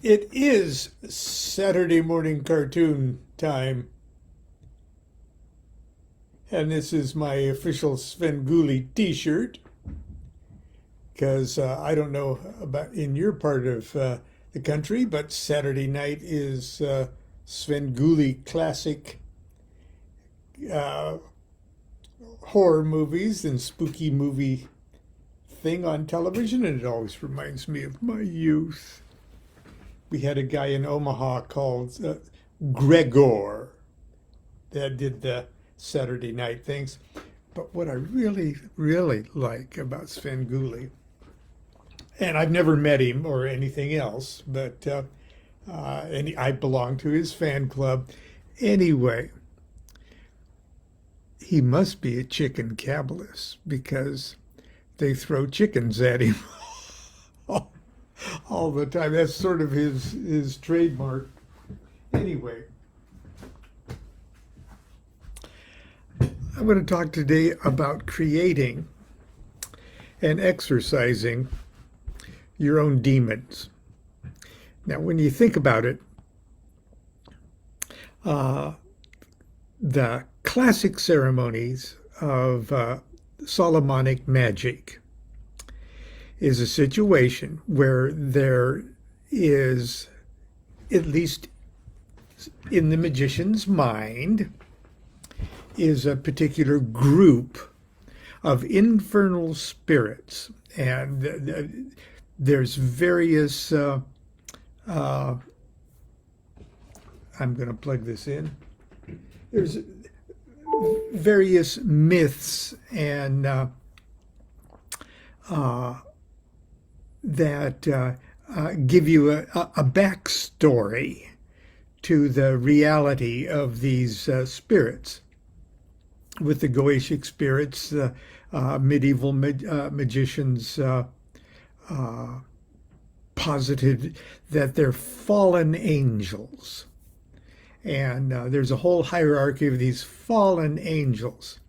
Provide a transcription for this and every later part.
It is Saturday morning cartoon time, and this is my official Svengoolie t-shirt because I don't know about in your part of the country, but Saturday night is Svengoolie classic uh, horror movies and spooky movie thing on television, and it always reminds me of my youth. We had a guy in Omaha called Gregor that did the Saturday night things. But what I really, really like about Svengoolie, and I've never met him or anything else, but and I belong to his fan club. Anyway, he must be a chicken cabalist because they throw chickens at him all the time. That's sort of his trademark. Anyway, I'm going to talk today about creating and exorcising your own demons. Now, when you think about it, uh, the classic ceremonies of Solomonic magic is a situation where there is, at least in the magician's mind, is a particular group of infernal spirits, and there's various. I'm going to plug this in. There's various myths and that give you a backstory to the reality of these spirits. With the Goetic spirits, medieval magicians posited that they're fallen angels. And there's a whole hierarchy of these fallen angels.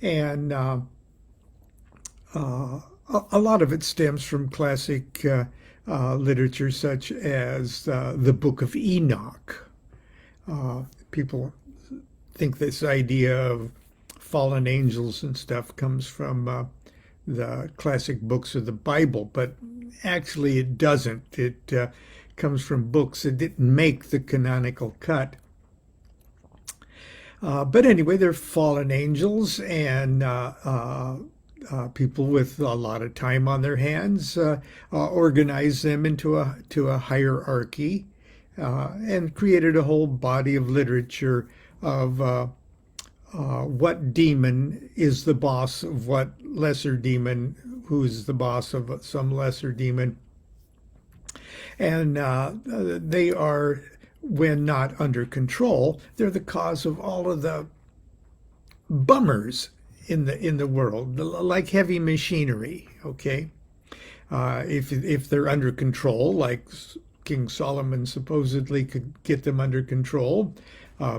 And a lot of it stems from classic literature such as the Book of Enoch. People think this idea of fallen angels and stuff comes from the classic books of the Bible, but actually it doesn't. It comes from books that didn't make the canonical cut. But anyway, they're fallen angels, and people with a lot of time on their hands organized them into a hierarchy and created a whole body of literature of what demon is the boss of what lesser demon, who's the boss of some lesser demon. And they are, when not under control, they're the cause of all of the bummers in the world, like heavy machinery. Okay, if they're under control, like King Solomon supposedly could get them under control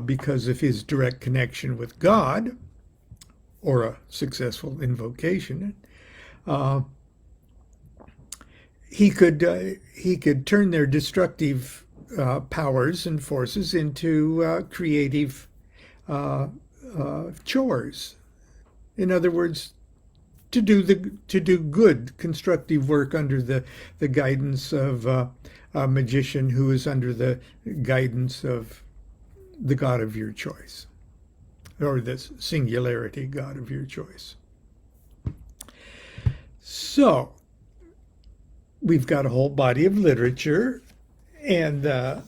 because of his direct connection with God or a successful invocation. He could turn their destructive powers and forces into creative chores. In other words, to do good, constructive work under the guidance of a magician who is under the guidance of the God of your choice, or the singularity God of your choice. So we've got a whole body of literature and a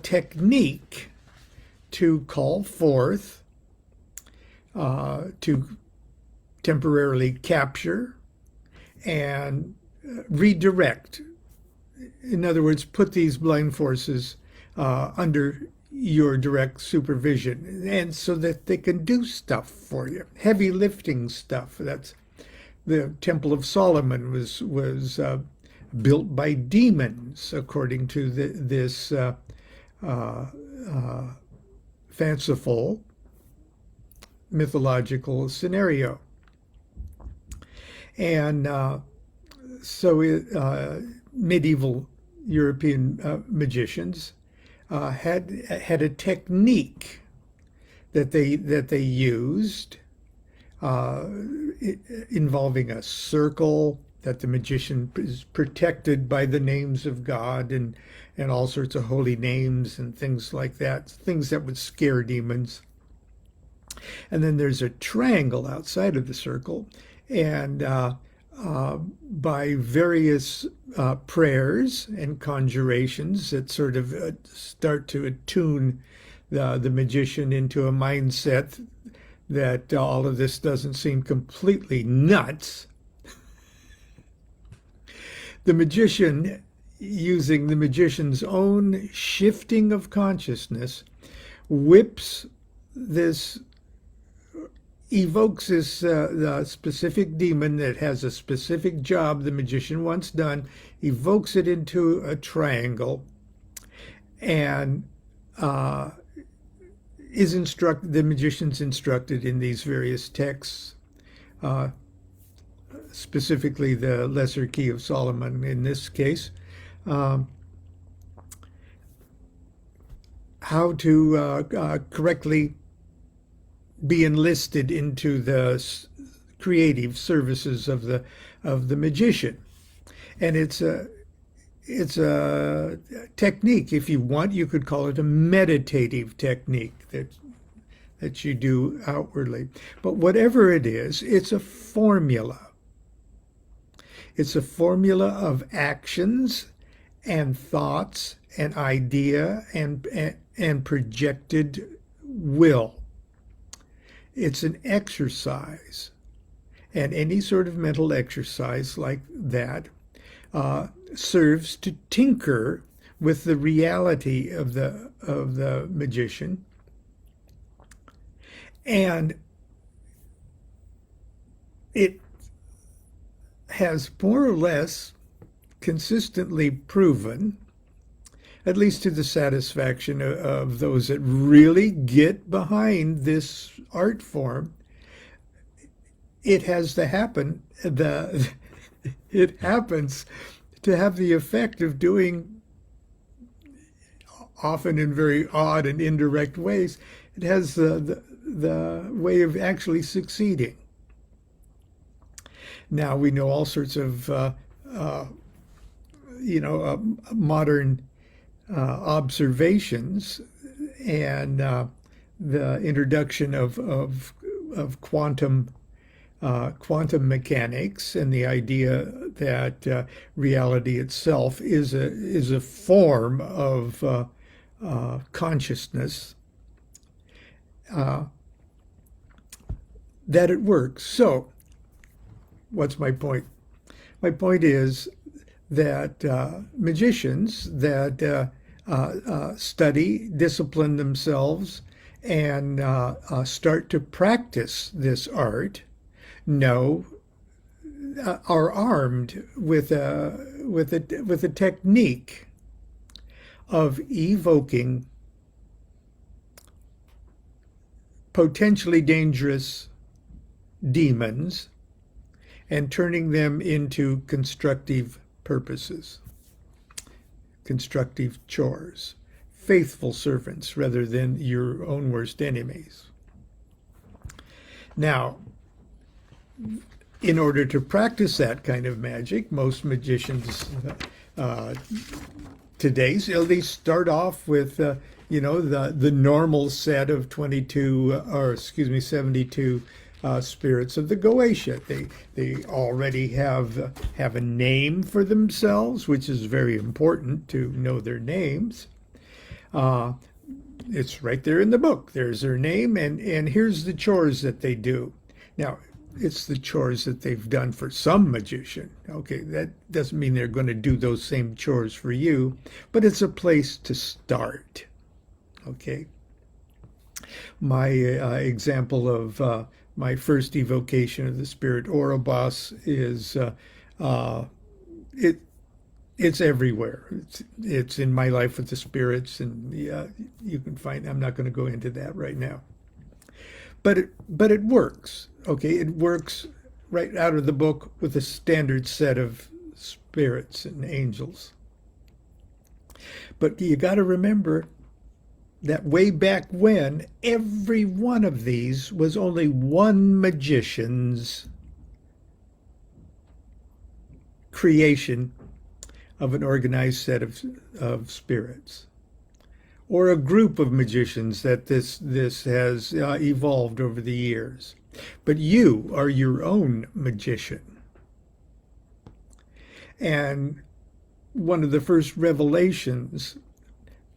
technique to call forth, to temporarily capture and redirect. In other words, put these blind forces under your direct supervision, and so that they can do stuff for you, heavy lifting stuff. That's the Temple of Solomon was built by demons, according to this fanciful mythological scenario. And so medieval European magicians had a technique that they used involving a circle, that the magician is protected by the names of God and all sorts of holy names and things like that, things that would scare demons. And then there's a triangle outside of the circle, and by various prayers and conjurations that sort of start to attune the magician into a mindset that all of this doesn't seem completely nuts. The magician, using the magician's own shifting of consciousness, whips this, evokes this the specific demon that has a specific job the magician wants done, evokes it into a triangle, and the magician's instructed in these various texts, specifically the Lesser Key of Solomon in this case, how to correctly be enlisted into the creative services of the magician. And it's a technique. If you want, you could call it a meditative technique that you do outwardly. But whatever it is, it's a formula. It's a formula of actions and thoughts and idea and projected will. It's an exercise, and any sort of mental exercise like that serves to tinker with the reality of the magician, and it has more or less consistently proven, at least to the satisfaction of those that really get behind this art form, it has to happen. It happens to have the effect of doing, often in very odd and indirect ways, it has the way of actually succeeding. Now we know all sorts of modern observations and the introduction of quantum mechanics and the idea that reality itself is a form of consciousness, that it works. So, what's my point? My point is that magicians that study, discipline themselves, and start to practice this art are armed with a technique of evoking potentially dangerous demons and turning them into constructive purposes, constructive chores, faithful servants rather than your own worst enemies. Now, in order to practice that kind of magic, most magicians today, they start off with the normal set of 72 spirits of the Goetia. They already have a name for themselves, which is very important to know their names. It's right there in the book. There's their name, and here's the chores that they do. Now, it's the chores that they've done for some magician. Okay, that doesn't mean they're going to do those same chores for you, but it's a place to start. Okay. My example of my first evocation of the spirit Ouroboros is it's everywhere. It's in my life with the spirits, and you can find. I'm not going to go into that right now. But it works. Okay, it works right out of the book with a standard set of spirits and angels. But you got to remember that way back when, every one of these was only one magician's creation of an organized set of spirits, or a group of magicians that this has evolved over the years. But you are your own magician. And one of the first revelations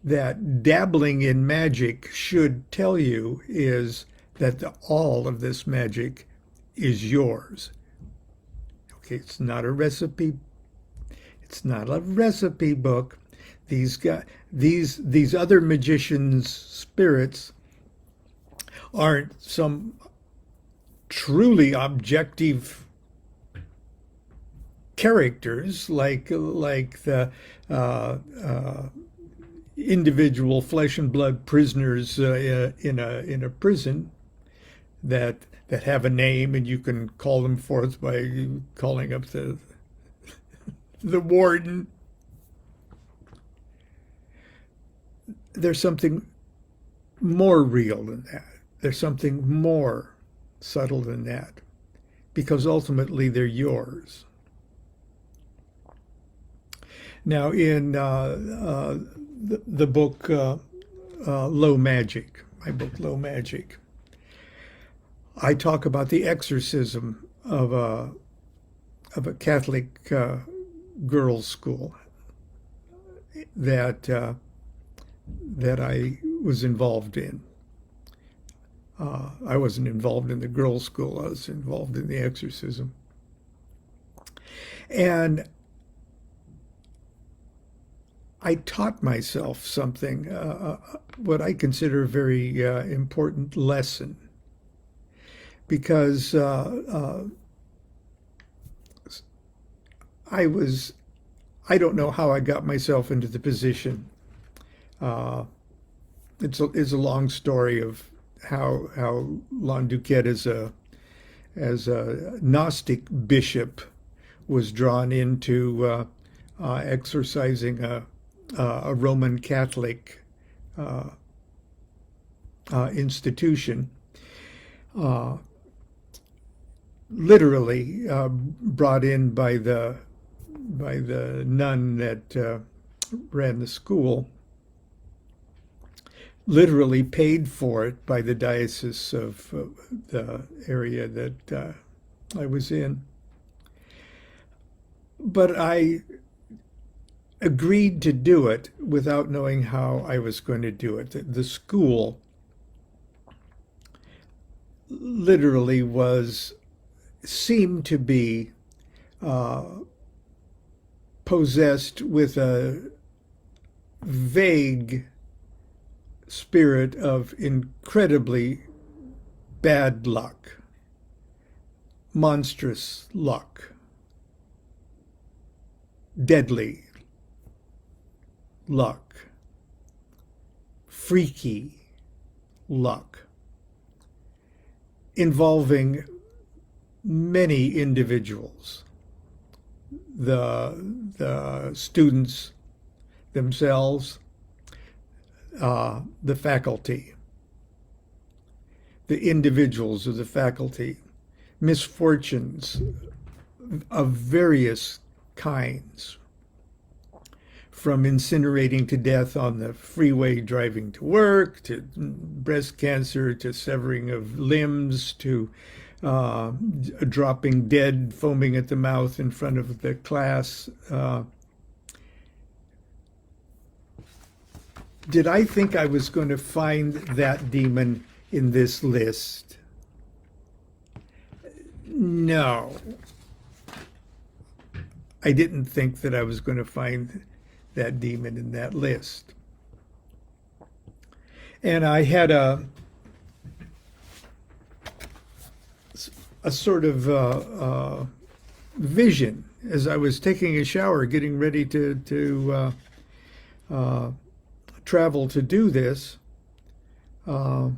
that dabbling in magic should tell you is that all of this magic is yours. Okay, it's not a recipe. It's not a recipe book. These other magicians' spirits aren't some truly objective characters like the individual flesh and blood prisoners in a prison that have a name, and you can call them forth by calling up the warden. There's something more real than that. There's something more subtle than that, because ultimately they're yours. Now, in the book Low Magic, my book Low Magic, I talk about the exorcism of a Catholic girls' school that I was involved in. I wasn't involved in the girls' school. I was involved in the exorcism. And I taught myself something, what I consider a very important lesson, because I don't know how I got myself into the position. It's a long story of how Lon DuQuette as a Gnostic bishop was drawn into exorcising a Roman Catholic institution, literally brought in by the nun that ran the school, literally paid for it by the diocese of the area that I was in. But I agreed to do it without knowing how I was going to do it. The school literally seemed to be possessed with a vague spirit of incredibly bad luck, monstrous luck, deadly luck, freaky luck, involving many individuals, the students themselves, the faculty, the individuals of the faculty, misfortunes of various kinds, from incinerating to death on the freeway driving to work, to breast cancer, to severing of limbs, to dropping dead, foaming at the mouth in front of the class. Did I think I was going to find that demon in this list? No. I didn't think that I was going to find that demon in that list. And I had a sort of vision as I was taking a shower, getting ready to travel to do this. I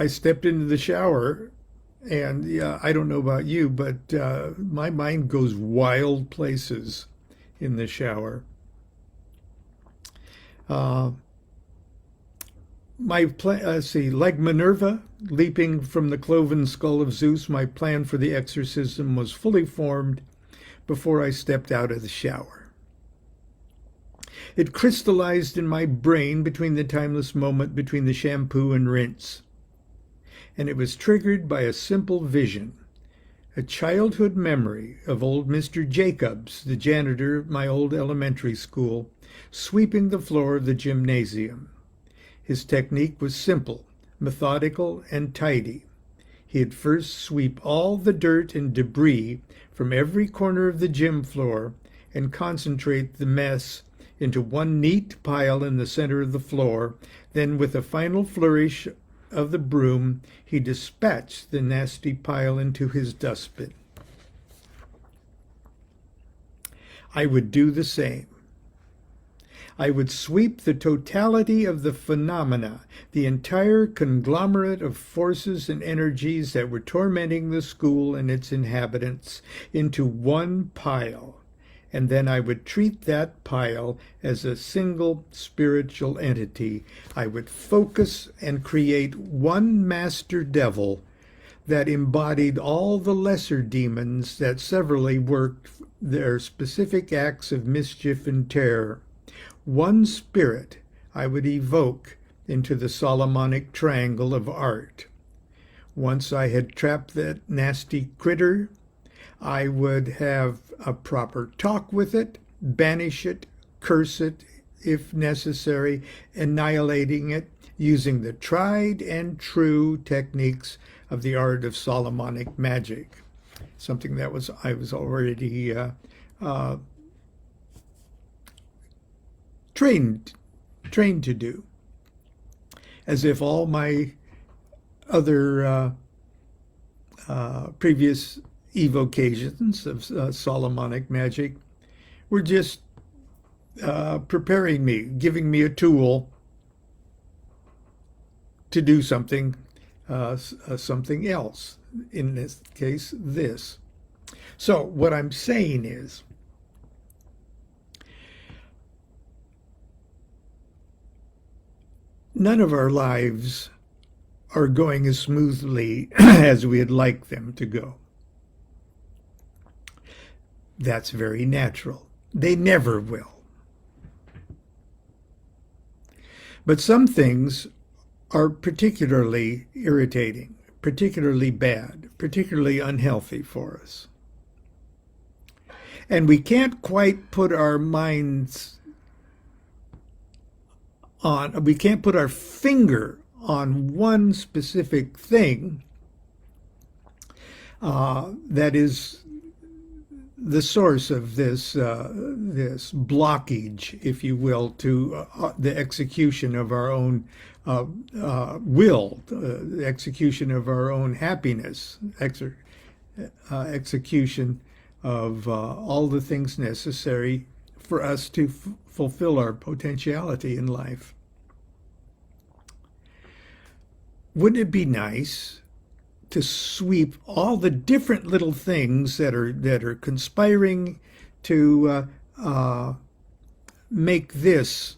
stepped into the shower And yeah, I don't know about you, but my mind goes wild places in the shower. Uh, see, like Minerva leaping from the cloven skull of Zeus, my plan for the exorcism was fully formed before I stepped out of the shower. It crystallized in my brain between the timeless moment between the shampoo and rinse. And it was triggered by a simple vision, a childhood memory of old Mr. Jacobs, the janitor of my old elementary school, sweeping the floor of the gymnasium. His technique was simple, methodical, and tidy. He'd first sweep all the dirt and debris from every corner of the gym floor and concentrate the mess into one neat pile in the center of the floor. Then, with a final flourish of the broom, he dispatched the nasty pile into his dustbin. I would do the same. I would sweep the totality of the phenomena, the entire conglomerate of forces and energies that were tormenting the school and its inhabitants, into one pile. And then I would treat that pile as a single spiritual entity. I would focus and create one master devil that embodied all the lesser demons that severally worked their specific acts of mischief and terror. One spirit I would evoke into the Solomonic triangle of art. Once I had trapped that nasty critter, I would have a proper talk with it, banish it, curse it if necessary, annihilating it using the tried and true techniques of the art of Solomonic magic, something that I was already trained to do, as if all my other previous evocations of Solomonic magic were just preparing me, giving me a tool to do something else. In this case, this. So what I'm saying is, none of our lives are going as smoothly as we'd like them to go. That's very natural. They never will. But some things are particularly irritating, particularly bad, particularly unhealthy for us. And we can't quite put our minds on, we can't put our finger on one specific thing that is the source of this this blockage, if you will, to the execution of our own will, the execution of our own happiness, execution of all the things necessary for us to fulfill our potentiality in life. Wouldn't it be nice to sweep all the different little things that are conspiring to make this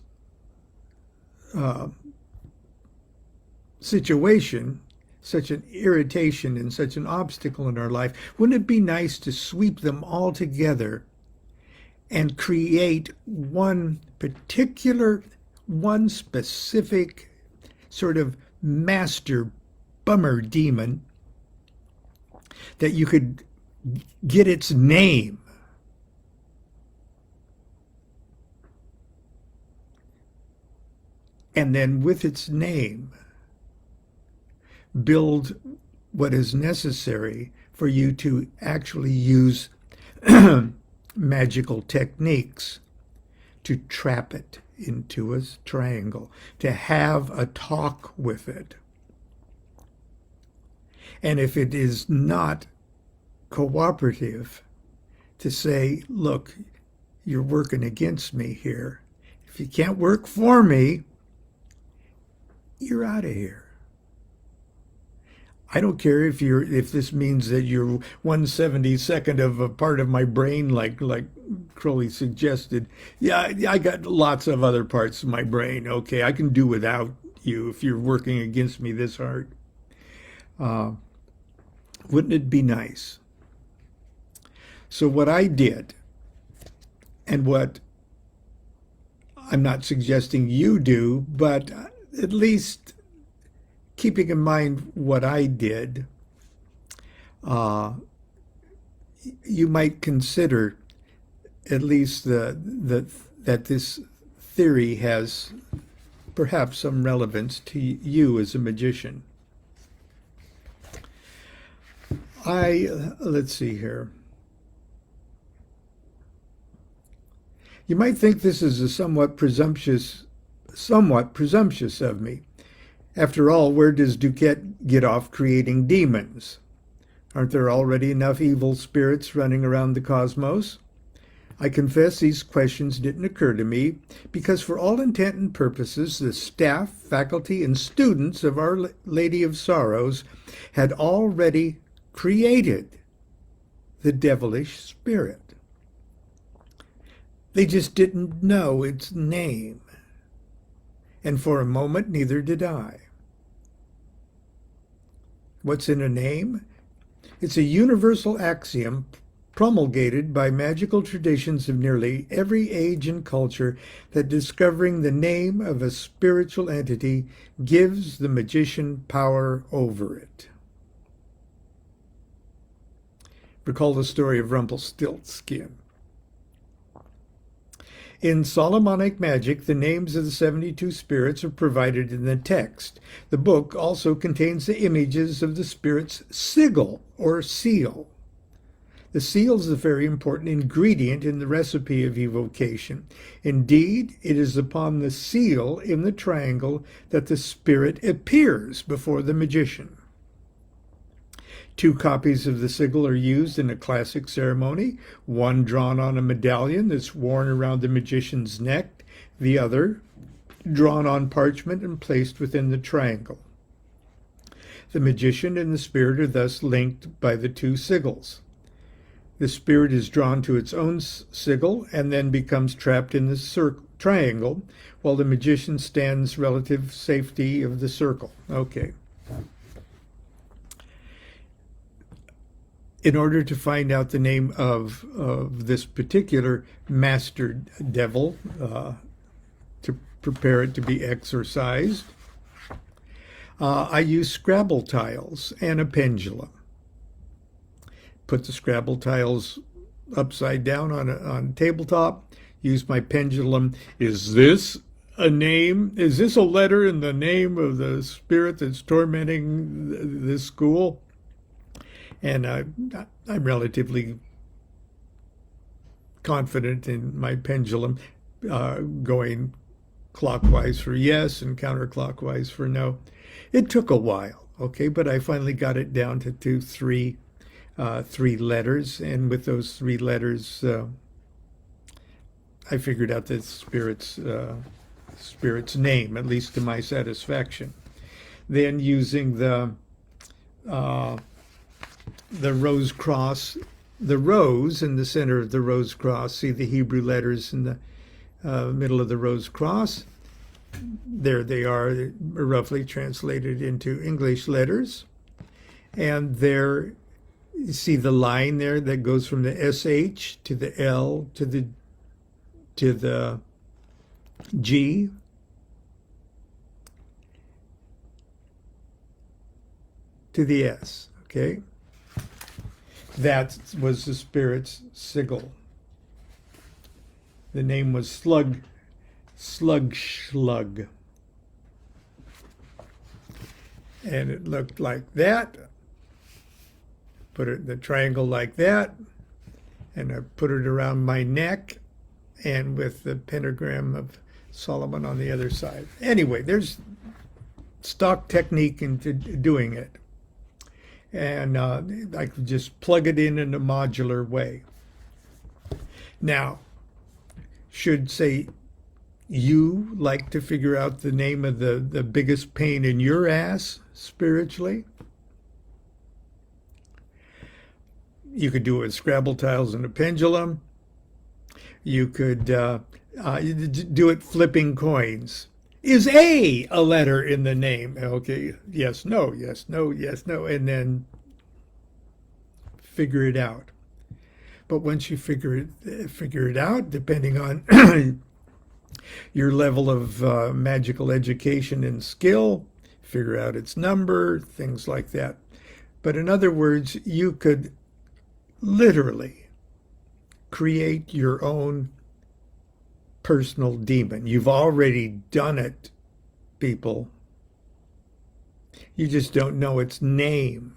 situation such an irritation and such an obstacle in our life? Wouldn't it be nice to sweep them all together and create one specific sort of master bummer demon that you could get its name, and then with its name build what is necessary for you to actually use magical techniques to trap it into a triangle, to have a talk with it. And if it is not cooperative, to say, look, you're working against me here. If you can't work for me, you're out of here. I don't care if this means that you're 1/72nd of a part of my brain, like Crowley suggested. Yeah, I got lots of other parts of my brain. Okay, I can do without you if you're working against me this hard. Uh, wouldn't it be nice? So what I did, and what I'm not suggesting you do, but at least keeping in mind what I did, uh, you might consider at least that this theory has perhaps some relevance to you as a magician. Let's see here. You might think this is a somewhat presumptuous of me. After all, where does DuQuette get off creating demons? Aren't there already enough evil spirits running around the cosmos? I confess these questions didn't occur to me because for all intent and purposes, the staff, faculty, and students of Our Lady of Sorrows had already created the devilish spirit. They just didn't know its name. And for a moment, neither did I. What's in a name? It's a universal axiom promulgated by magical traditions of nearly every age and culture that discovering the name of a spiritual entity gives the magician power over it. Recall the story of Rumpelstiltskin. In Solomonic magic, the names of the 72 spirits are provided in the text. The book also contains the images of the spirit's sigil or seal. The seal is a very important ingredient in the recipe of evocation. Indeed, it is upon the seal in the triangle that the spirit appears before the magician. 2 copies of the sigil are used in a classic ceremony, one drawn on a medallion that's worn around the magician's neck, the other drawn on parchment and placed within the triangle. The magician and the spirit are thus linked by the 2 sigils. The spirit is drawn to its own sigil and then becomes trapped in the triangle, while the magician stands relative safety of the circle. Okay. In order to find out the name of this particular master devil, to prepare it to be exorcised, I use Scrabble tiles and a pendulum. Put the Scrabble tiles upside down on a tabletop, use my pendulum. Is this a name? Is this a letter in the name of the spirit that's tormenting this school? And I'm relatively confident in my pendulum going clockwise for yes and counterclockwise for no. It took a while, okay, but I finally got it down to three letters, and with those 3 letters, I figured out the spirit's name, at least to my satisfaction. Then using the rose cross, the rose in the center of the rose cross, see the Hebrew letters in the middle of the rose cross? There they are, roughly translated into English letters. And there, you see the line there that goes from the SH to the L to the G. To the S, okay? That was the spirit's sigil. The name was Slug. And it looked like that. Put it in the triangle like that. And I put it around my neck and with the pentagram of Solomon on the other side. Anyway, there's stock technique into doing it. And I could just plug it in a modular way. Now, should, say, you like to figure out the name of the biggest pain in your ass spiritually? You could do it with Scrabble tiles and a pendulum. You could do it flipping coins. Is a letter in the name? Okay, yes, no, yes, no, yes, no, and then figure it out. But once you figure it out, depending on your level of magical education and skill, figure out its number, things like that. But in other words, you could literally create your own personal demon. You've already done it, people. You just don't know its name.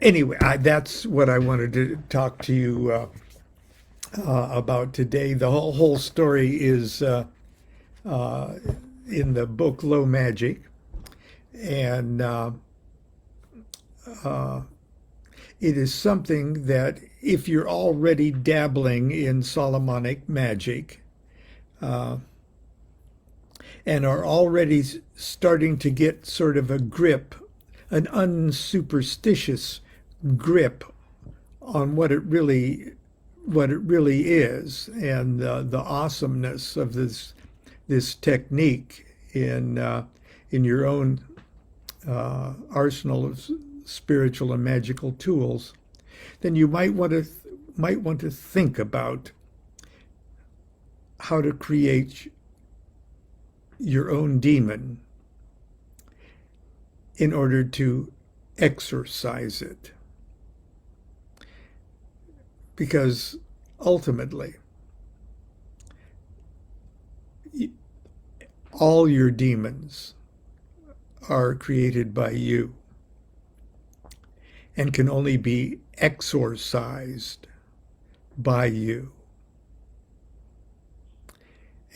Anyway, that's what I wanted to talk to you about today. The whole story is in the book Low Magic, and it is something that if you're already dabbling in Solomonic magic and are already starting to get sort of a grip, an unsuperstitious grip on what it really is, and the awesomeness of this technique in your own arsenal of spiritual and magical tools, then you might want to think about how to create your own demon in order to exorcise it. Because ultimately, all your demons are created by you and can only be exorcised by you.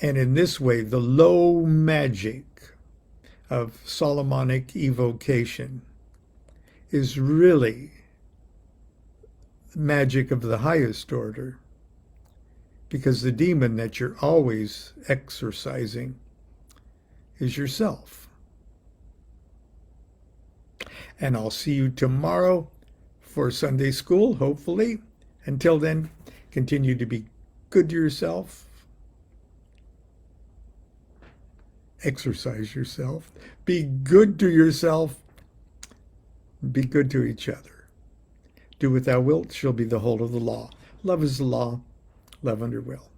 And in this way, the low magic of Solomonic evocation is really magic of the highest order, because the demon that you're always exorcising is yourself. And I'll see you tomorrow for Sunday school, hopefully. Until then, continue to be good to yourself. Exercise yourself. Be good to yourself. Be good to each other. Do what thou wilt shall be the whole of the law. Love is the law. Love under will.